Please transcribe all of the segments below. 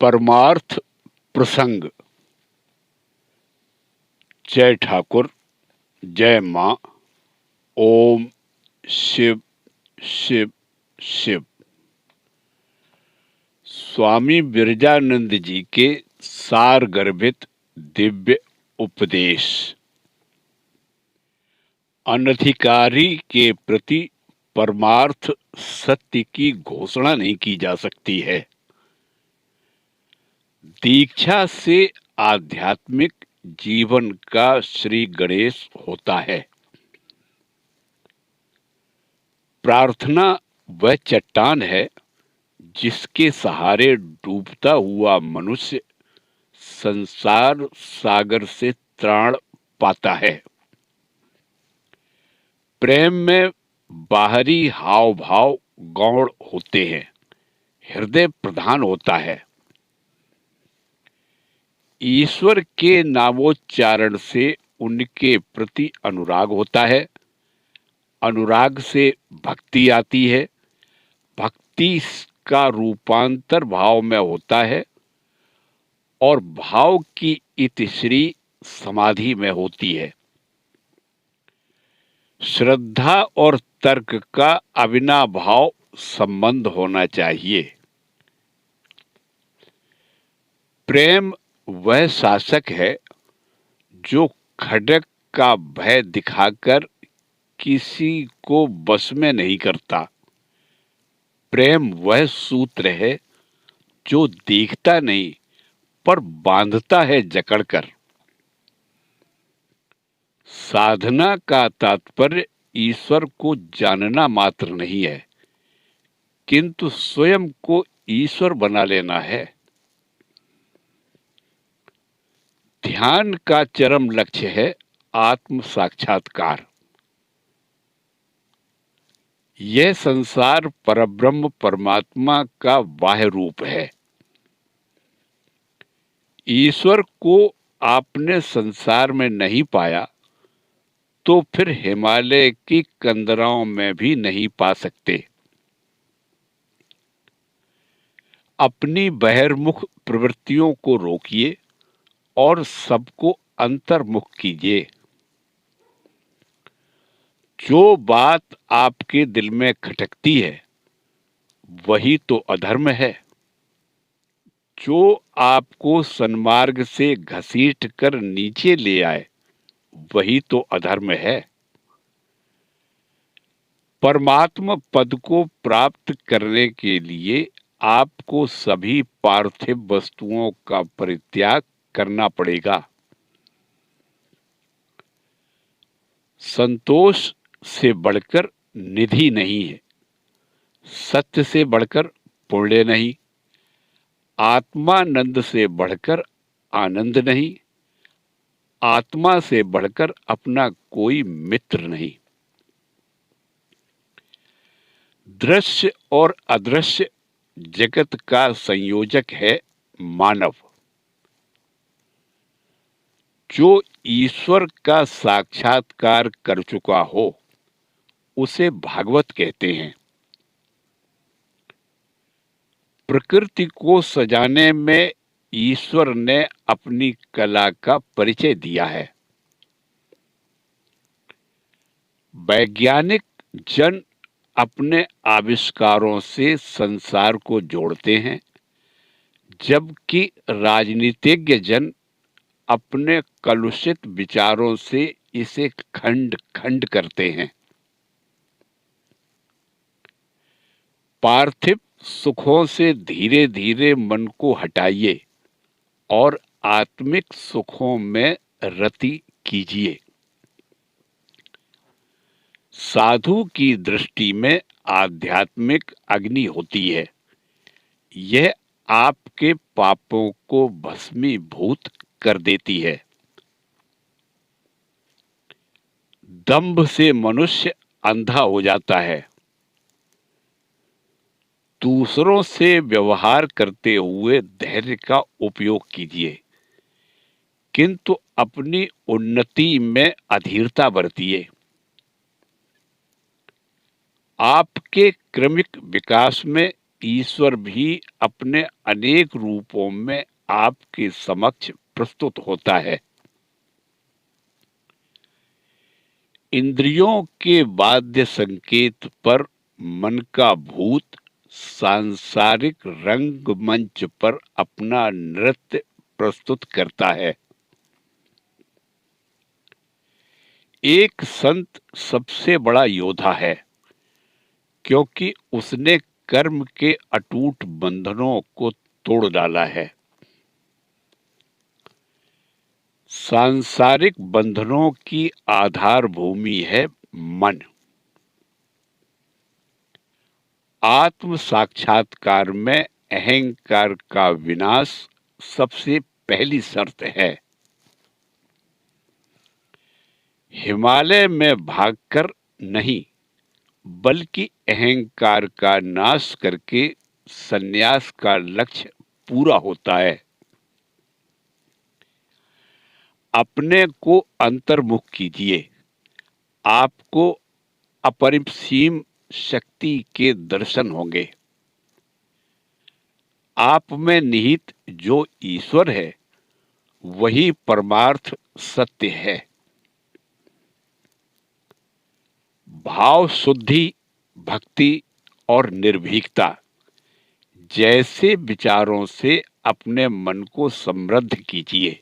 परमार्थ प्रसंग। जय ठाकुर, जय माँ। ओम शिव शिव शिव। स्वामी विरजानंद जी के सार गर्भित दिव्य उपदेश। अनधिकारी के प्रति परमार्थ सत्य की घोषणा नहीं की जा सकती है। दीक्षा से आध्यात्मिक जीवन का श्री गणेश होता है। प्रार्थना वह चट्टान है जिसके सहारे डूबता हुआ मनुष्य संसार सागर से त्राण पाता है। प्रेम में बाहरी हाव भाव गौण होते हैं, हृदय प्रधान होता है। ईश्वर के नामोच्चारण से उनके प्रति अनुराग होता है। अनुराग से भक्ति आती है। भक्ति का रूपांतर भाव में होता है और भाव की इतिश्री समाधि में होती है। श्रद्धा और तर्क का अविनाभाव संबंध होना चाहिए। प्रेम वह शासक है जो खड्ग का भय दिखाकर किसी को बस में नहीं करता। प्रेम वह सूत्र है जो देखता नहीं पर बांधता है जकड़कर। साधना का तात्पर्य ईश्वर को जानना मात्र नहीं है, किंतु स्वयं को ईश्वर बना लेना है। ध्यान का चरम लक्ष्य है आत्म साक्षात्कार। यह संसार परब्रह्म परमात्मा का बाह्य रूप है। ईश्वर को आपने संसार में नहीं पाया तो फिर हिमालय की कंदराओं में भी नहीं पा सकते। अपनी बहिर्मुख प्रवृत्तियों को रोकिए और सबको अंतर्मुख कीजिए। जो बात आपके दिल में खटकती है वही तो अधर्म है। जो आपको सन्मार्ग से घसीट कर नीचे ले आए वही तो अधर्म है। परमात्मा पद को प्राप्त करने के लिए आपको सभी पार्थिव वस्तुओं का परित्याग करना पड़ेगा। संतोष से बढ़कर निधि नहीं है, सत्य से बढ़कर पुण्य नहीं, आत्मानंद से बढ़कर आनंद नहीं, आत्मा से बढ़कर अपना कोई मित्र नहीं। दृश्य और अदृश्य जगत का संयोजक है मानव। जो ईश्वर का साक्षात्कार कर चुका हो उसे भागवत कहते हैं। प्रकृति को सजाने में ईश्वर ने अपनी कला का परिचय दिया है। वैज्ञानिक जन अपने आविष्कारों से संसार को जोड़ते हैं, जबकि राजनीतिज्ञ जन अपने कलुषित विचारों से इसे खंड खंड करते हैं। पार्थिव सुखों से धीरे धीरे मन को हटाइए और आत्मिक सुखों में रति कीजिए। साधु की दृष्टि में आध्यात्मिक अग्नि होती है। यह आपके पापों को भस्मीभूत कर देती है। दंभ से मनुष्य अंधा हो जाता है। दूसरों से व्यवहार करते हुए धैर्य का उपयोग कीजिए, किंतु अपनी उन्नति में अधीरता बरतिए। आपके क्रमिक विकास में ईश्वर भी अपने अनेक रूपों में आपके समक्ष प्रस्तुत होता है। इंद्रियों के बाध्य संकेत पर मन का भूत सांसारिक रंगमंच पर अपना नृत्य प्रस्तुत करता है। एक संत सबसे बड़ा योद्धा है, क्योंकि उसने कर्म के अटूट बंधनों को तोड़ डाला है। सांसारिक बंधनों की आधार भूमि है मन। आत्म साक्षात्कार में अहंकार का विनाश सबसे पहली शर्त है। हिमालय में भागकर नहीं, बल्कि अहंकार का नाश करके संन्यास का लक्ष्य पूरा होता है। अपने को अंतर्मुख कीजिए, आपको अपरिसीम शक्ति के दर्शन होंगे। आप में निहित जो ईश्वर है, वही परमार्थ सत्य है। भाव शुद्धि, भक्ति और निर्भीकता जैसे विचारों से अपने मन को समृद्ध कीजिए।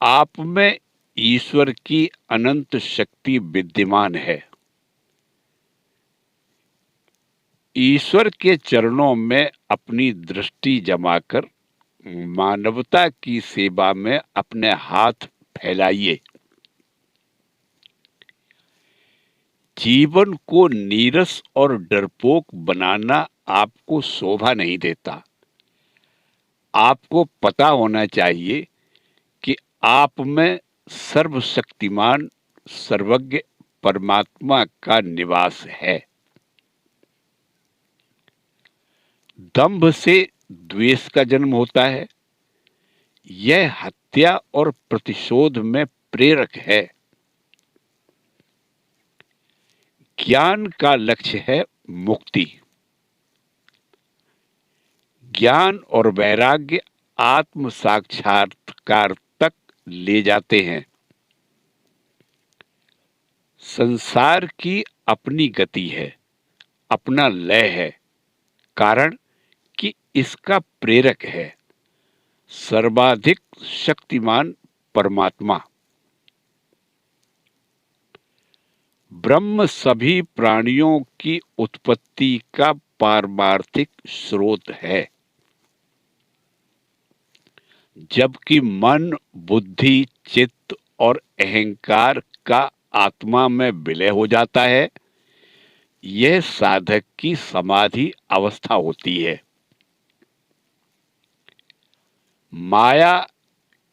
आप में ईश्वर की अनंत शक्ति विद्यमान है। ईश्वर के चरणों में अपनी दृष्टि जमाकर मानवता की सेवा में अपने हाथ फैलाइए। जीवन को नीरस और डरपोक बनाना आपको शोभा नहीं देता। आपको पता होना चाहिए कि आप में सर्वशक्तिमान सर्वज्ञ परमात्मा का निवास है। दंभ से द्वेष का जन्म होता है। यह हत्या और प्रतिशोध में प्रेरक है। ज्ञान का लक्ष्य है मुक्ति। ज्ञान और वैराग्य आत्म साक्षात्कार तक ले जाते हैं। संसार की अपनी गति है, अपना लय है, कारण कि इसका प्रेरक है सर्वाधिक शक्तिमान परमात्मा। ब्रह्म सभी प्राणियों की उत्पत्ति का पारमार्थिक स्रोत है। जबकि मन, बुद्धि, चित्त और अहंकार का आत्मा में विलय हो जाता है, यह साधक की समाधि अवस्था होती है। माया,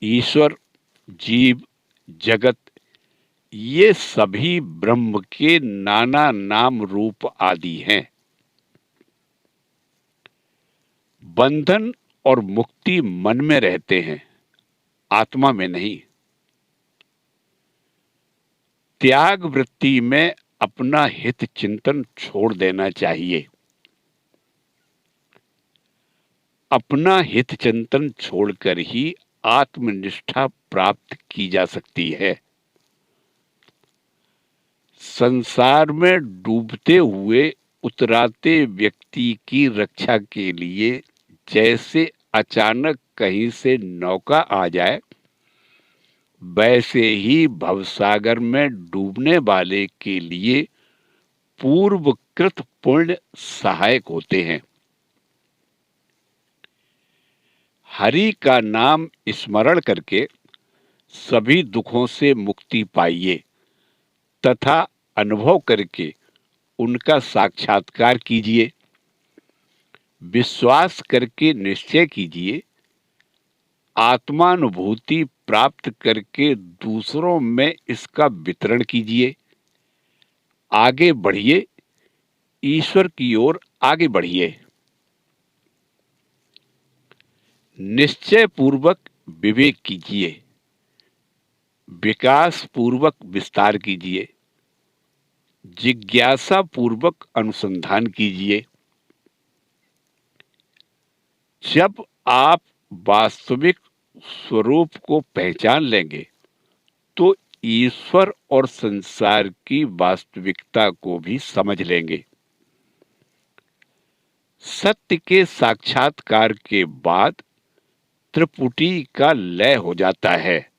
ईश्वर, जीव, जगत ये सभी ब्रह्म के नाना नाम रूप आदि हैं। बंधन और मुक्ति मन में रहते हैं, आत्मा में नहीं। त्याग वृत्ति में अपना हित चिंतन छोड़ देना चाहिए। अपना हित चिंतन छोड़कर ही आत्मनिष्ठा प्राप्त की जा सकती है। संसार में डूबते हुए उतराते व्यक्ति की रक्षा के लिए जैसे अचानक कहीं से नौका आ जाए, वैसे ही भवसागर में डूबने वाले के लिए पूर्वकृत पुण्य सहायक होते हैं। हरि का नाम स्मरण करके सभी दुखों से मुक्ति पाइए तथा अनुभव करके उनका साक्षात्कार कीजिए। विश्वास करके निश्चय कीजिए। आत्मानुभूति प्राप्त करके दूसरों में इसका वितरण कीजिए। आगे बढ़िए, ईश्वर की ओर आगे बढ़िए। निश्चय पूर्वक विवेक कीजिए। विकास पूर्वक विस्तार कीजिए। जिज्ञासा पूर्वक अनुसंधान कीजिए। जब आप वास्तविक स्वरूप को पहचान लेंगे तो ईश्वर और संसार की वास्तविकता को भी समझ लेंगे। सत्य के साक्षात्कार के बाद त्रिपुटी का लय हो जाता है।